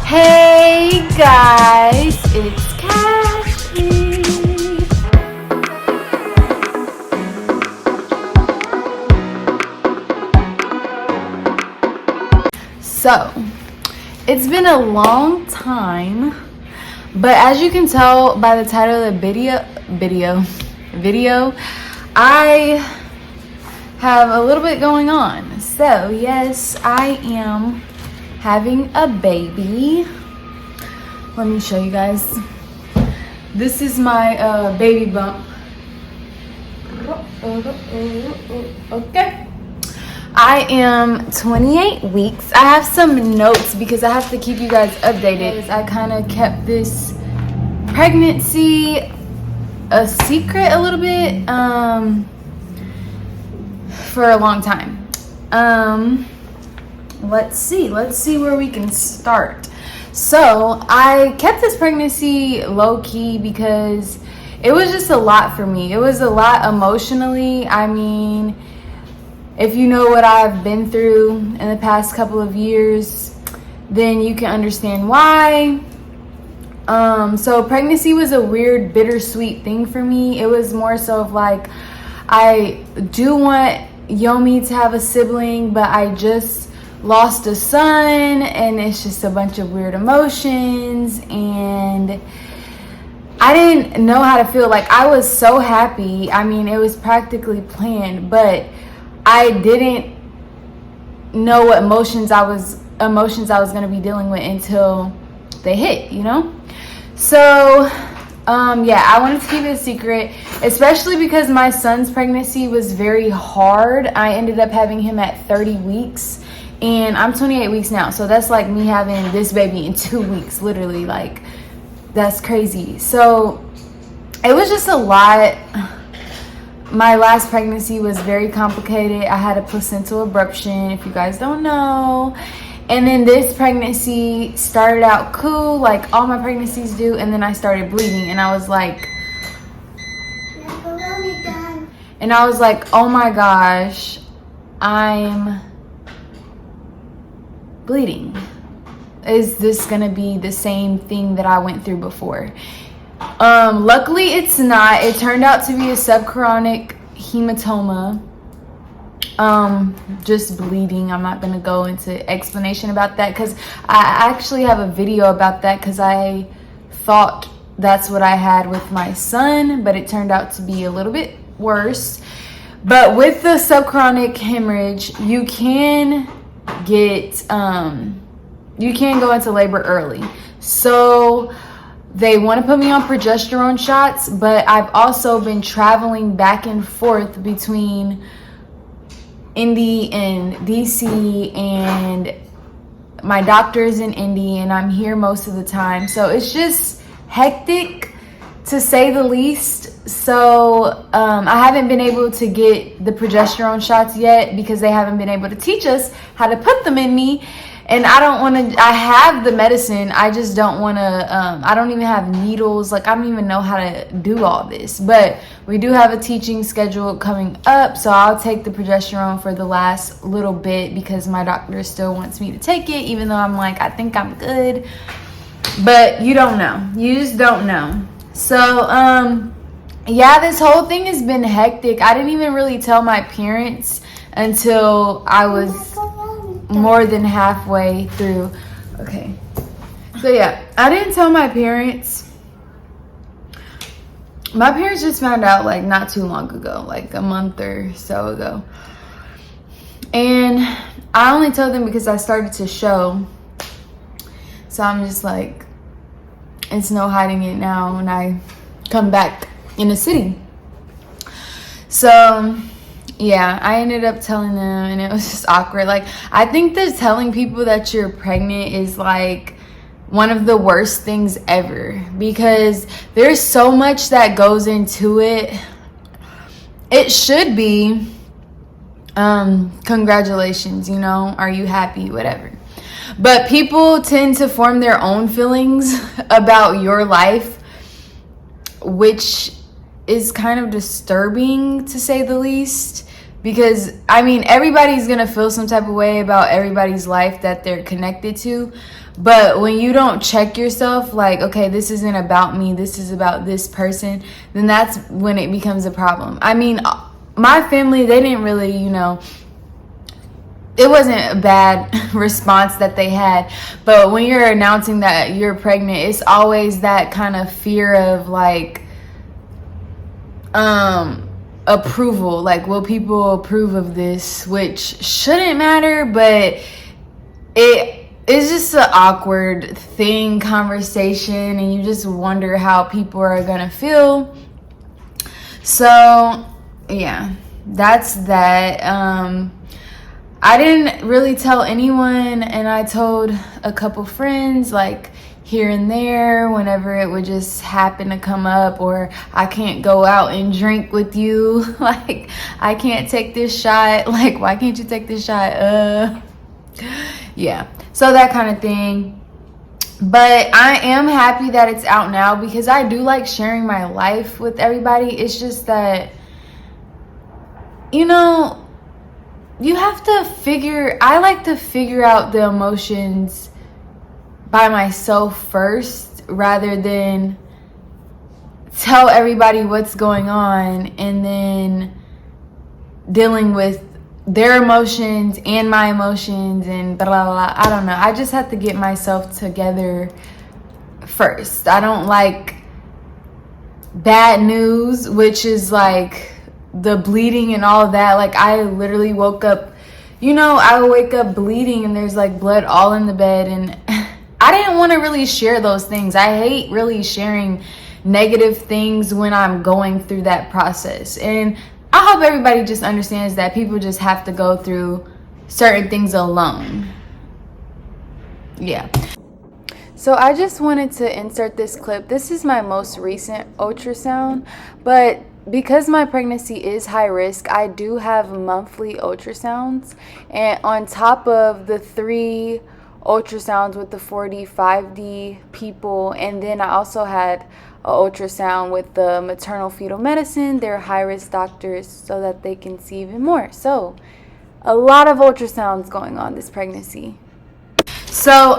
Hey guys, it's Cassie. So, it's been a long time, but as you can tell by the title of the video, I have a little bit going on. So, yes, I am having a baby. Let me show you guys. This is my baby bump. Okay. I am 28 weeks. I have some notes because I have to keep you guys updated. I kind of kept this pregnancy a secret a little bit for a long time. Let's see where we can start. So I kept this pregnancy low-key because it was just a lot for me. It was a lot emotionally. I mean, if you know what I've been through in the past couple of years, then you can understand why. So pregnancy was a weird, bittersweet thing for me. It was more so of like, I do want Yomi to have a sibling, but I just lost a son, and it's just a bunch of weird emotions, and I didn't know how to feel. Like, I was so happy. I mean, it was practically planned, but I didn't know what emotions I was going to be dealing with until they hit, you know? So, yeah, I wanted to keep it a secret, especially because my son's pregnancy was very hard. I ended up having him at 30 weeks, and I'm 28 weeks now. So that's like me having this baby in 2 weeks, literally. Like, that's crazy. So it was just a lot. My last pregnancy was very complicated. I had a placental abruption, if you guys don't know. And then this pregnancy started out cool, like all my pregnancies do. And then I started bleeding, and I was like, oh my gosh, I'm bleeding. Is this gonna be the same thing that I went through before? Luckily it's not. It turned out to be a subchorionic hematoma. Just bleeding. I'm not gonna go into explanation about that because I actually have a video about that, because I thought that's what I had with my son, but it turned out to be a little bit worse. But with the subchorionic hemorrhage, you can get you can go into labor early. So they want to put me on progesterone shots, but I've also been traveling back and forth between Indy and DC, and my doctor's in Indy, and I'm here most of the time. So it's just hectic, to say the least. So I haven't been able to get the progesterone shots yet because they haven't been able to teach us how to put them in me. And I don't want to. I have the medicine, I just don't want to. I don't even have needles. Like, I don't even know how to do all this. But we do have a teaching schedule coming up, so I'll take the progesterone for the last little bit because my doctor still wants me to take it, even though I'm like, I think I'm good. But you don't know. You just don't know. So, yeah, this whole thing has been hectic. I didn't even really tell my parents until I was more than halfway through. Okay. So, yeah, I didn't tell my parents. My parents just found out, like, not too long ago, like a month or so ago. And I only told them because I started to show. So I'm just like, it's no hiding it now when I come back in the city. So, yeah, I ended up telling them, and it was just awkward. Like, I think that telling people that you're pregnant is like one of the worst things ever, because there's so much that goes into it. It should be, congratulations, you know, are you happy, whatever. But people tend to form their own feelings about your life, which is kind of disturbing, to say the least. Because, I mean, everybody's going to feel some type of way about everybody's life that they're connected to. But when you don't check yourself, like, okay, this isn't about me, this is about this person, then that's when it becomes a problem. I mean, my family, they didn't really, you know, it wasn't a bad response that they had. But when you're announcing that you're pregnant, it's always that kind of fear of like approval. Like, will people approve of this? Which shouldn't matter, but it's just an awkward thing, conversation, and you just wonder how people are gonna feel. So yeah, that's that. I didn't really tell anyone, and I told a couple friends, like, here and there, whenever it would just happen to come up, or I can't go out and drink with you, like, I can't take this shot, like, why can't you take this shot? Yeah, so that kind of thing. But I am happy that it's out now, because I do like sharing my life with everybody. It's just that, you know, you have to I like to figure out the emotions by myself first, rather than tell everybody what's going on and then dealing with their emotions and my emotions and blah, blah, blah. I don't know. I just have to get myself together first. I don't like bad news, which is like the bleeding and all of that. Like, I literally woke up, you know, I would wake up bleeding and there's like blood all in the bed, and I didn't want to really share those things. I hate really sharing negative things when I'm going through that process. And I hope everybody just understands that people just have to go through certain things alone. Yeah. So I just wanted to insert this clip. This is my most recent ultrasound, but because my pregnancy is high risk, I do have monthly ultrasounds, and on top of the 3 ultrasounds with the 45D people, and then I also had an ultrasound with the maternal fetal medicine. They're high risk doctors so that they can see even more. So a lot of ultrasounds going on this pregnancy. So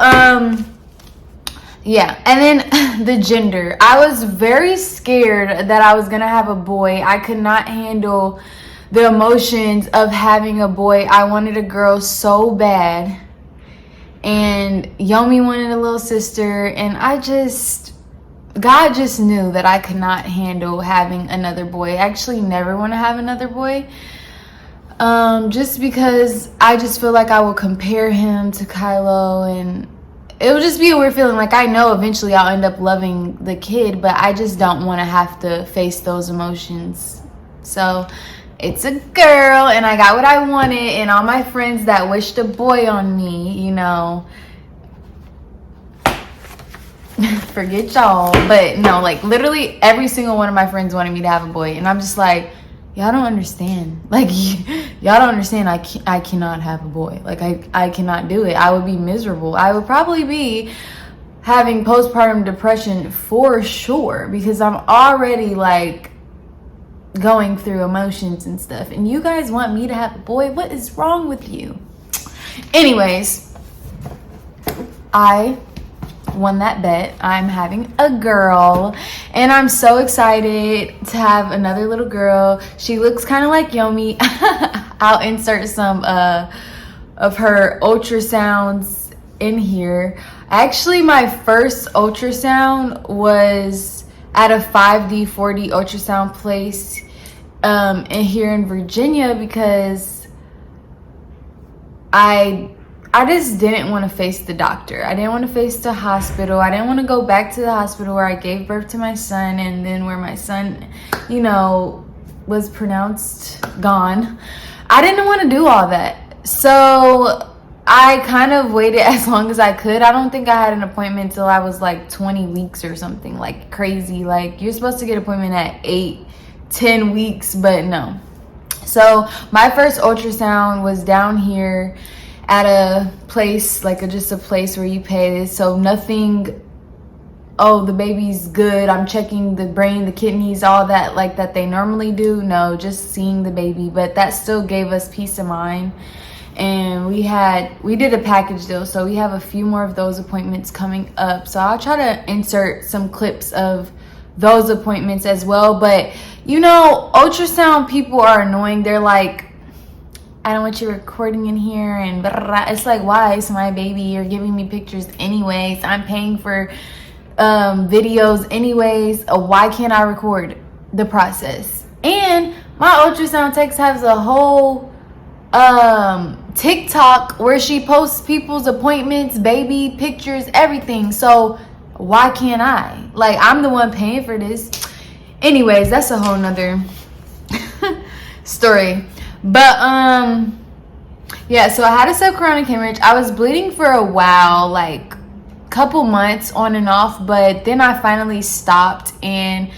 yeah, and then the gender. I was very scared that I was gonna have a boy. I could not handle the emotions of having a boy. I wanted a girl so bad, and Yomi wanted a little sister, and God just knew that I could not handle having another boy. I actually never want to have another boy, just because I just feel like I will compare him to Kylo, and it would just be a weird feeling. Like, I know eventually I'll end up loving the kid, but I just don't want to have to face those emotions. So it's a girl, and I got what I wanted, and all my friends that wished a boy on me, you know, forget y'all. But no, like, literally every single one of my friends wanted me to have a boy, and I'm just like, y'all don't understand. Like, y'all don't understand. I cannot have a boy. Like, I cannot do it. I would be miserable. I would probably be having postpartum depression for sure, because I'm already like going through emotions and stuff, and you guys want me to have a boy? What is wrong with you? Anyways, I won that bet. I'm having a girl, and I'm so excited to have another little girl. She looks kind of like Yomi. I'll insert some of her ultrasounds in here. Actually, my first ultrasound was at a 5D 4D ultrasound place here in Virginia, because I just didn't want to face the doctor. I didn't want to face the hospital. I didn't want to go back to the hospital where I gave birth to my son, and then where my son, you know, was pronounced gone. I didn't want to do all that. So I kind of waited as long as I could. I don't think I had an appointment till I was like 20 weeks or something, like crazy. Like, you're supposed to get an appointment at 8-10 weeks, but no. So my first ultrasound was down here at a place, like just a place where you pay. So nothing, oh, the baby's good, I'm checking the brain, the kidneys, all that, like that they normally do. No, just seeing the baby. But that still gave us peace of mind. and we did a package deal, so we have a few more of those appointments coming up. So I'll try to insert some clips of those appointments as well. But you know, ultrasound people are annoying. They're like, I don't want you recording in here and blah, blah, blah. It's like, why? It's my baby. You're giving me pictures anyways. I'm paying for videos anyways. Why can't I record the process? And my ultrasound text has a whole TikTok where she posts people's appointments, baby pictures, everything. So why can't I? Like, I'm the one paying for this. Anyways, that's a whole nother story. But yeah, so I had a subchorionic hemorrhage. I was bleeding for a while, like couple months on and off, but then I finally stopped. And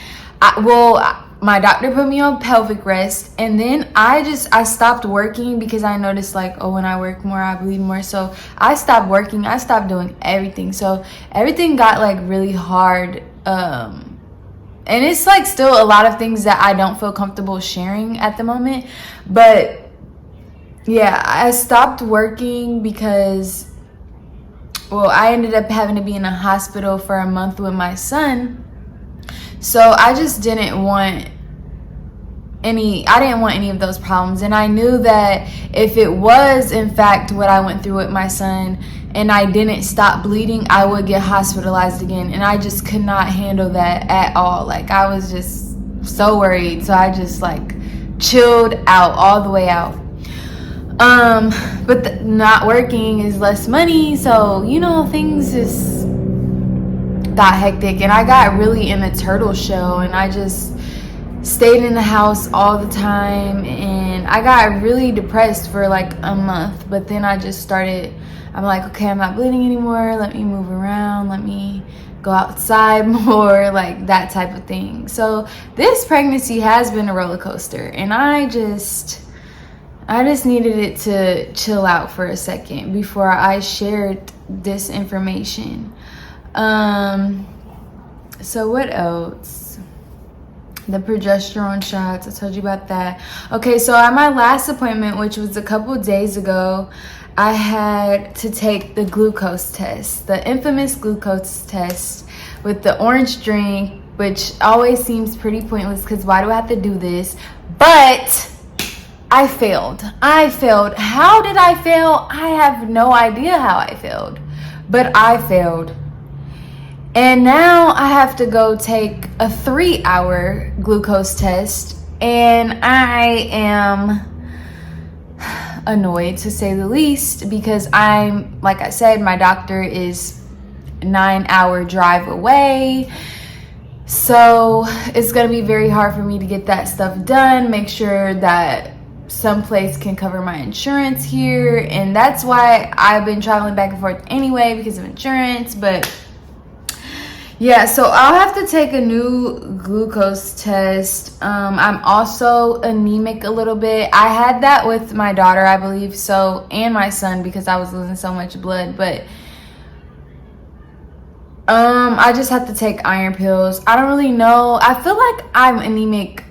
my doctor put me on pelvic rest, and then I stopped working because I noticed, like, oh, when I work more I bleed more. So I stopped working, I stopped doing everything. So everything got like really hard, and it's like still a lot of things that I don't feel comfortable sharing at the moment. But yeah, I stopped working because, well, I ended up having to be in a hospital for a month with my son. So I just didn't want any of those problems. And I knew that if it was in fact what I went through with my son and I didn't stop bleeding, I would get hospitalized again. And I just could not handle that at all. Like, I was just so worried. So I just like chilled out, all the way out. But not working is less money. So, you know, things just got hectic. And I got really in a turtle shell, and I just stayed in the house all the time, and I got really depressed for like a month. But then I just started, I'm like, okay, I'm not bleeding anymore, let me move around, let me go outside more, like that type of thing. So this pregnancy has been a roller coaster, and I just needed it to chill out for a second before I shared this information. So what else? The progesterone shots, I told you about that. Okay, so at my last appointment, which was a couple days ago, I had to take the glucose test, the infamous glucose test with the orange drink, which always seems pretty pointless because why do I have to do this? But I failed. How did I fail? I have no idea how I failed, but I failed. And now I have to go take a 3-hour glucose test, and I am annoyed, to say the least, because I'm, like I said, my doctor is a 9-hour drive away. So it's going to be very hard for me to get that stuff done, make sure that someplace can cover my insurance here. And that's why I've been traveling back and forth anyway, because of insurance. But yeah, so I'll have to take a new glucose test. I'm also anemic a little bit. I had that with my daughter, I believe, so, and my son, because I was losing so much blood. But I just have to take iron pills. I don't really know. I feel like I'm anemic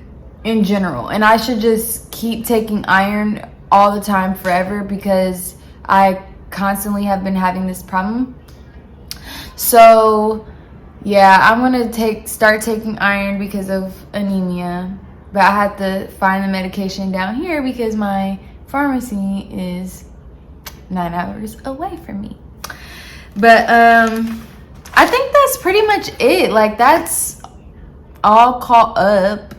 in general, and I should just keep taking iron all the time forever, because I constantly have been having this problem. So yeah, I'm gonna start taking iron because of anemia, but I had to find the medication down here because my pharmacy is 9 hours away from me. But I think that's pretty much it. Like, that's all caught up.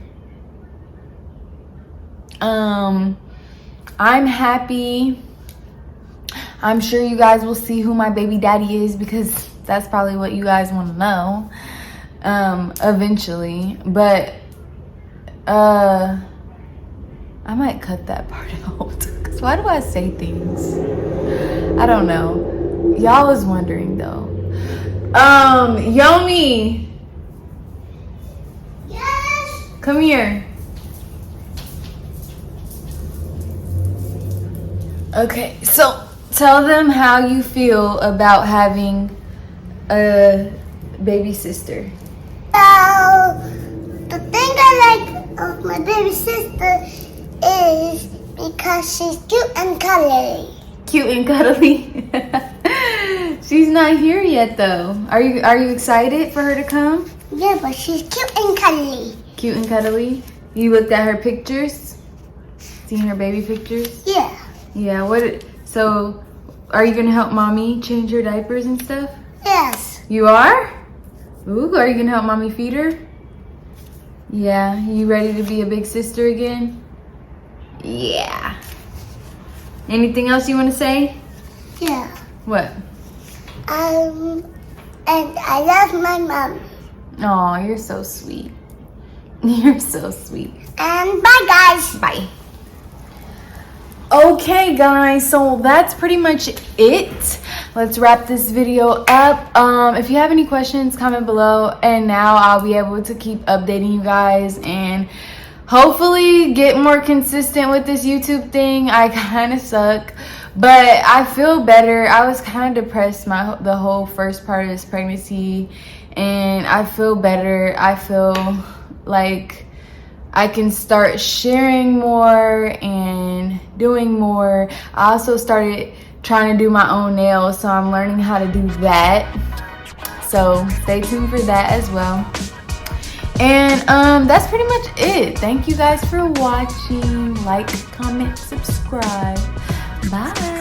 I'm happy. I'm sure you guys will see who my baby daddy is, because that's probably what you guys want to know eventually. But I might cut that part out, because why do I say things? I don't know. Y'all was wondering though. Yomi. Yes. Come here. Okay, so tell them how you feel about having a baby sister. So the thing I like of my baby sister is because she's cute and cuddly. Cute and cuddly. She's not here yet though. Are you excited for her to come? Yeah, but she's cute and cuddly. Cute and cuddly. You looked at her pictures? Seen her baby pictures? Yeah. Yeah, so are you gonna help mommy change her diapers and stuff? Yes. You are? Ooh, are you gonna help mommy feed her? Yeah, you ready to be a big sister again? Yeah. Anything else you wanna say? Yeah. What? And I love my mom. Oh, you're so sweet. You're so sweet. And bye, guys. Bye. Okay guys, so that's pretty much it. Let's wrap this video up. If you have any questions, comment below, and now I'll be able to keep updating you guys and hopefully get more consistent with this YouTube thing. I kind of suck, but I feel better. I was kind of depressed the whole first part of this pregnancy, and I feel better. I feel like I can start sharing more and doing more. I also started trying to do my own nails, so I'm learning how to do that. So stay tuned for that as well. And that's pretty much it. Thank you guys for watching. Like, comment, subscribe. Bye.